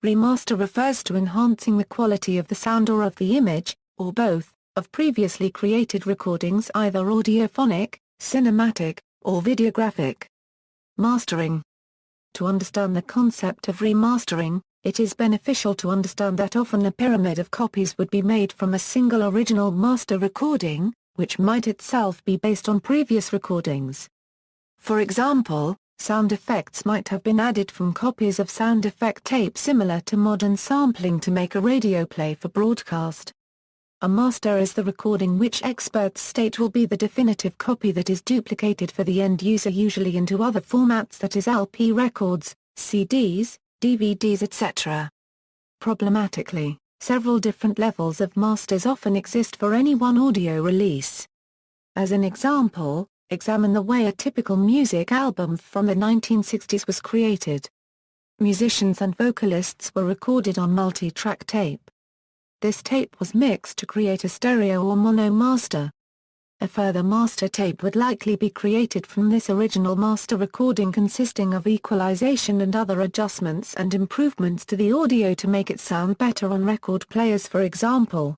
Remaster refers to enhancing the quality of the sound or of the image, or both, of previously created recordings, either audiophonic, cinematic, or videographic. Mastering. To understand the concept of remastering, it is beneficial to understand that often a pyramid of copies would be made from a single original master recording, which might itself be based on previous recordings. For example, sound effects might have been added from copies of sound effect tape similar to modern sampling to make a radio play for broadcast. A master is the recording which experts state will be the definitive copy that is duplicated for the end user, usually into other formats such as LP records, CDs, DVDs, etc. Problematically, several different levels of masters often exist for any one audio release. As an example, examine the way a typical music album from the 1960s was created. Musicians and vocalists were recorded on multi-track tape. This tape was mixed to create a stereo or mono master. A further master tape would likely be created from this original master recording, consisting of equalization and other adjustments and improvements to the audio to make it sound better on record players, for example.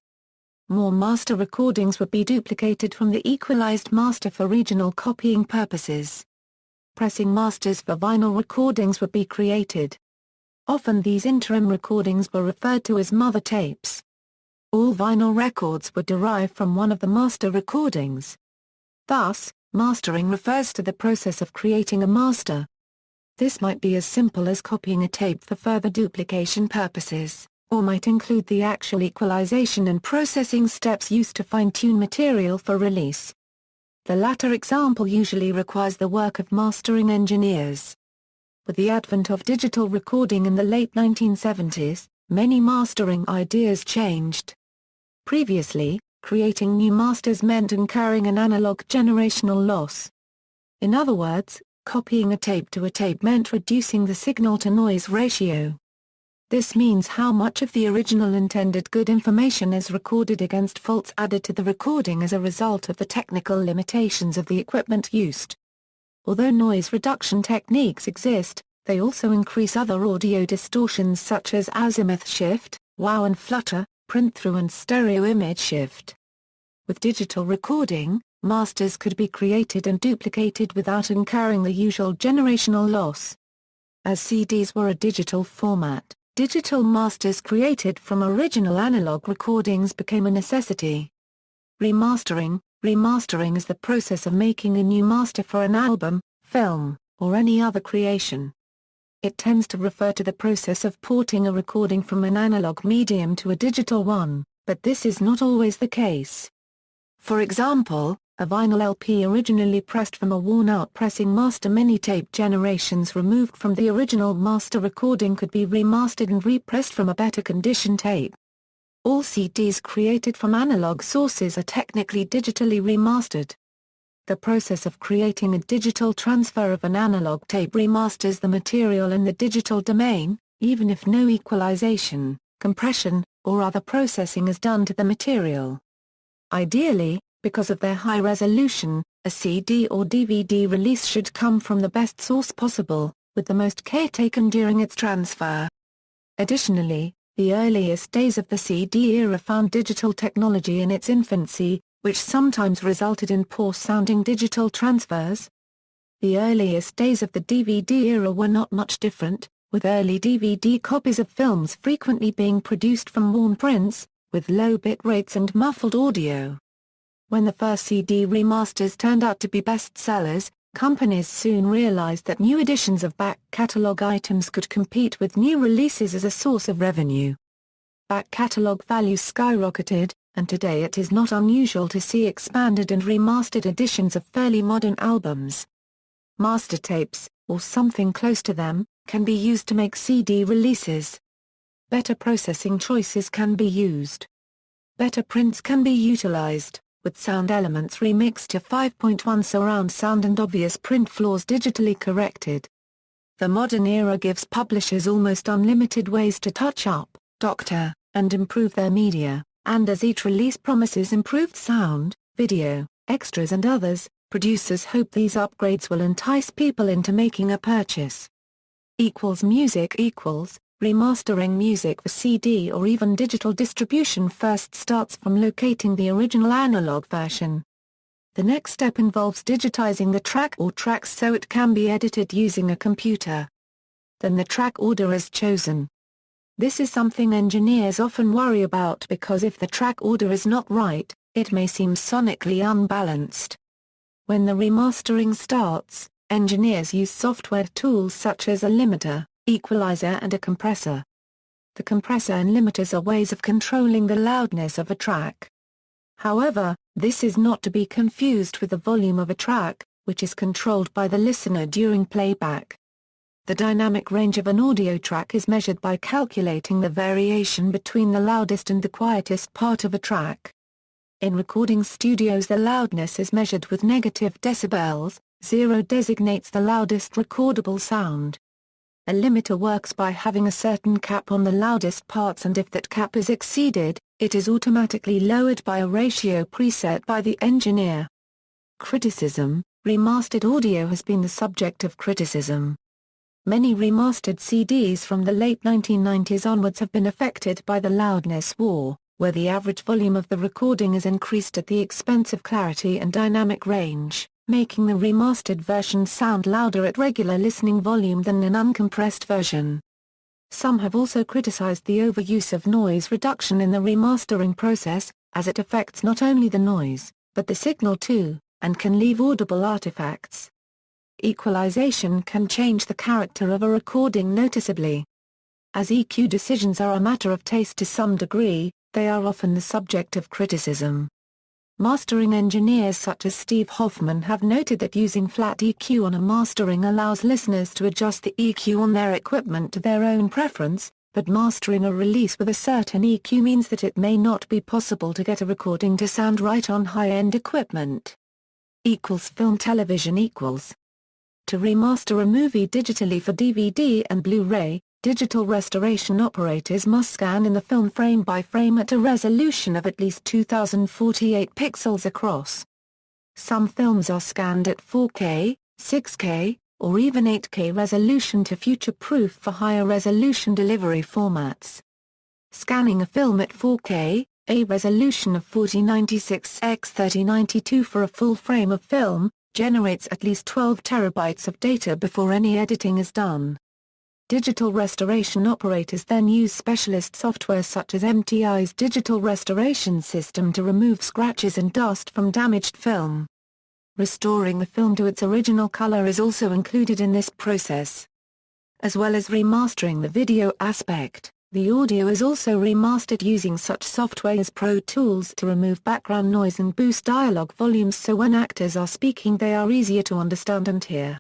More master recordings would be duplicated from the equalized master for regional copying purposes. Pressing masters for vinyl recordings would be created. Often these interim recordings were referred to as mother tapes. All vinyl records would derive from one of the master recordings. Thus, mastering refers to the process of creating a master. This might be as simple as copying a tape for further duplication purposes, or might include the actual equalization and processing steps used to fine-tune material for release. The latter example usually requires the work of mastering engineers. With the advent of digital recording in the late 1970s, many mastering ideas changed. Previously, creating new masters meant incurring an analog generational loss. In other words, copying a tape to a tape meant reducing the signal-to-noise ratio. This means how much of the original intended good information is recorded against faults added to the recording as a result of the technical limitations of the equipment used. Although noise reduction techniques exist, they also increase other audio distortions such as azimuth shift, wow and flutter, print-through and stereo image shift. With digital recording, masters could be created and duplicated without incurring the usual generational loss. As CDs were a digital format, digital masters created from original analog recordings became a necessity. Remastering. Remastering is the process of making a new master for an album, film, or any other creation. It tends to refer to the process of porting a recording from an analog medium to a digital one, but this is not always the case. For example, a vinyl LP originally pressed from a worn-out pressing master mini-tape generations removed from the original master recording could be remastered and repressed from a better condition tape. All CDs created from analog sources are technically digitally remastered. The process of creating a digital transfer of an analog tape remasters the material in the digital domain, even if no equalization, compression, or other processing is done to the material. Ideally, because of their high resolution, a CD or DVD release should come from the best source possible, with the most care taken during its transfer. Additionally, the earliest days of the CD era found digital technology in its infancy, which sometimes resulted in poor-sounding digital transfers. The earliest days of the DVD era were not much different, with early DVD copies of films frequently being produced from worn prints, with low bit rates and muffled audio. When the first CD remasters turned out to be bestsellers, companies soon realized that new editions of back catalog items could compete with new releases as a source of revenue. Back catalog values skyrocketed, and today it is not unusual to see expanded and remastered editions of fairly modern albums. Master tapes, or something close to them, can be used to make CD releases. Better processing choices can be used. Better prints can be utilized, with sound elements remixed to 5.1 surround sound and obvious print flaws digitally corrected. The modern era gives publishers almost unlimited ways to touch up, doctor, and improve their media. And as each release promises improved sound, video, extras and others, producers hope these upgrades will entice people into making a purchase. Music Remastering music for CD or even digital distribution first starts from locating the original analog version. The next step involves digitizing the track or tracks so it can be edited using a computer. Then the track order is chosen. This is something engineers often worry about because if the track order is not right, it may seem sonically unbalanced. When the remastering starts, engineers use software tools such as a limiter, equalizer and a compressor. The compressor and limiters are ways of controlling the loudness of a track. However, this is not to be confused with the volume of a track, which is controlled by the listener during playback. The dynamic range of an audio track is measured by calculating the variation between the loudest and the quietest part of a track. In recording studios, the loudness is measured with negative decibels. 0 designates the loudest recordable sound. A limiter works by having a certain cap on the loudest parts, and if that cap is exceeded, it is automatically lowered by a ratio preset by the engineer. Criticism: remastered audio has been the subject of criticism. Many remastered CDs from the late 1990s onwards have been affected by the loudness war, where the average volume of the recording is increased at the expense of clarity and dynamic range, making the remastered version sound louder at regular listening volume than an uncompressed version. Some have also criticized the overuse of noise reduction in the remastering process, as it affects not only the noise, but the signal too, and can leave audible artifacts. Equalization can change the character of a recording noticeably. As EQ decisions are a matter of taste to some degree, they are often the subject of criticism. Mastering engineers such as Steve Hoffman have noted that using flat EQ on a mastering allows listeners to adjust the EQ on their equipment to their own preference, but mastering a release with a certain EQ means that it may not be possible to get a recording to sound right on high-end equipment. Film television equals. To remaster a movie digitally for DVD and Blu-ray, digital restoration operators must scan in the film frame by frame at a resolution of at least 2048 pixels across. Some films are scanned at 4K, 6K, or even 8K resolution to future-proof for higher resolution delivery formats. Scanning a film at 4K, a resolution of 4096 x 3092 for a full frame of film, generates at least 12 terabytes of data before any editing is done. Digital restoration operators then use specialist software such as MTI's digital restoration system to remove scratches and dust from damaged film. Restoring the film to its original color is also included in this process. As well as remastering the video aspect, the audio is also remastered using such software as Pro Tools to remove background noise and boost dialogue volumes so when actors are speaking they are easier to understand and hear.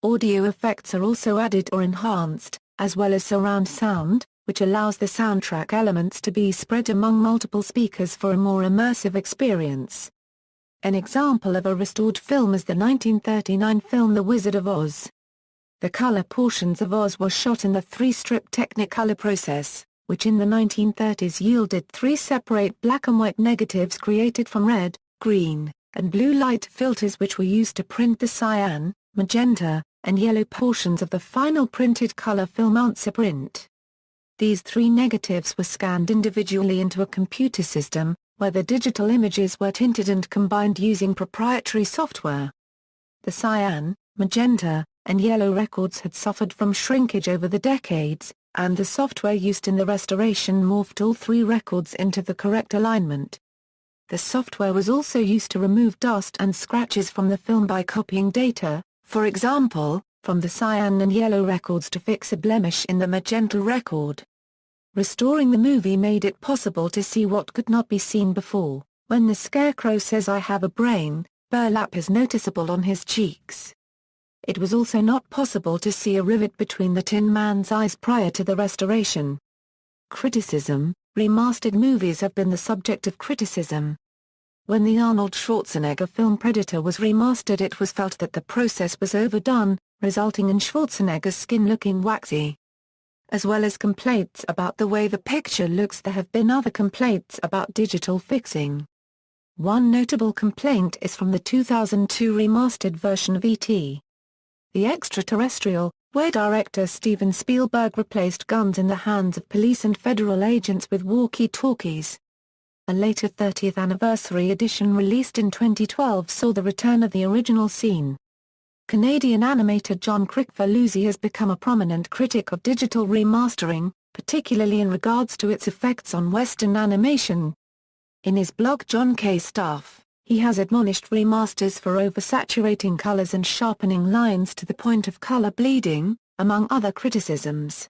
Audio effects are also added or enhanced, as well as surround sound, which allows the soundtrack elements to be spread among multiple speakers for a more immersive experience. An example of a restored film is the 1939 film The Wizard of Oz. The color portions of Oz were shot in the 3-strip Technicolor process, which in the 1930s yielded 3 separate black and white negatives created from red, green, and blue light filters which were used to print the cyan, magenta, and yellow portions of the final printed color film answer print. These 3 negatives were scanned individually into a computer system, where the digital images were tinted and combined using proprietary software. The cyan, magenta, and yellow records had suffered from shrinkage over the decades, and the software used in the restoration morphed all 3 records into the correct alignment. The software was also used to remove dust and scratches from the film by copying data, for example, from the cyan and yellow records to fix a blemish in the magenta record. Restoring the movie made it possible to see what could not be seen before. When the Scarecrow says "I have a brain," burlap is noticeable on his cheeks. It was also not possible to see a rivet between the Tin Man's eyes prior to the restoration. Criticism: remastered movies have been the subject of criticism. When the Arnold Schwarzenegger film Predator was remastered, it was felt that the process was overdone, resulting in Schwarzenegger's skin looking waxy. As well as complaints about the way the picture looks, there have been other complaints about digital fixing. One notable complaint is from the 2002 remastered version of E.T. the Extraterrestrial, where director Steven Spielberg replaced guns in the hands of police and federal agents with walkie-talkies. A later 30th anniversary edition released in 2012 saw the return of the original scene. Canadian animator John Kricfalusi has become a prominent critic of digital remastering, particularly in regards to its effects on Western animation. In his blog John K. Stuff, he has admonished remasters for oversaturating colors and sharpening lines to the point of color bleeding, among other criticisms.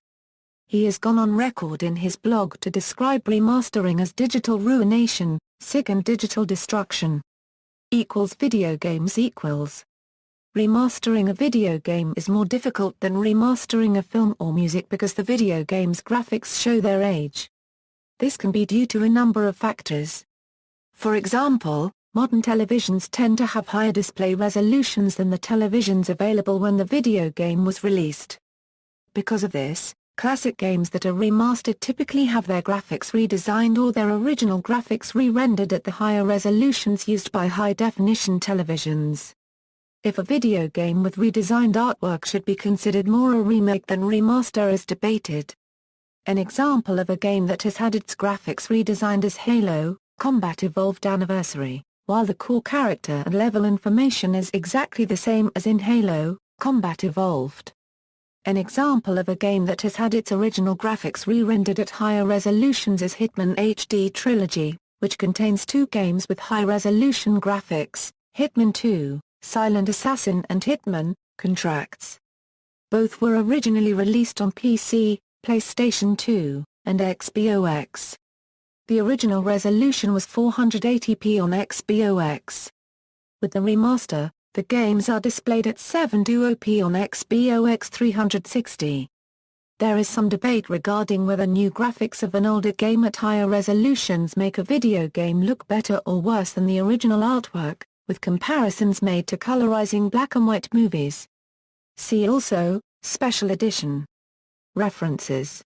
He has gone on record in his blog to describe remastering as digital ruination, SIG and digital destruction. Video games equals. Remastering a video game is more difficult than remastering a film or music because the video game's graphics show their age. This can be due to a number of factors. For example, modern televisions tend to have higher display resolutions than the televisions available when the video game was released. Because of this, classic games that are remastered typically have their graphics redesigned or their original graphics re-rendered at the higher resolutions used by high-definition televisions. If a video game with redesigned artwork should be considered more a remake than remaster is debated. An example of a game that has had its graphics redesigned is Halo: Combat Evolved Anniversary. While the core character and level information is exactly the same as in Halo: Combat Evolved. An example of a game that has had its original graphics re-rendered at higher resolutions is Hitman HD Trilogy, which contains two games with high-resolution graphics, Hitman 2, Silent Assassin and Hitman, Contracts. Both were originally released on PC, PlayStation 2, and Xbox. The original resolution was 480p on Xbox. With the remaster, the games are displayed at 720p on Xbox 360. There is some debate regarding whether new graphics of an older game at higher resolutions make a video game look better or worse than the original artwork, with comparisons made to colorizing black and white movies. See also, Special Edition. References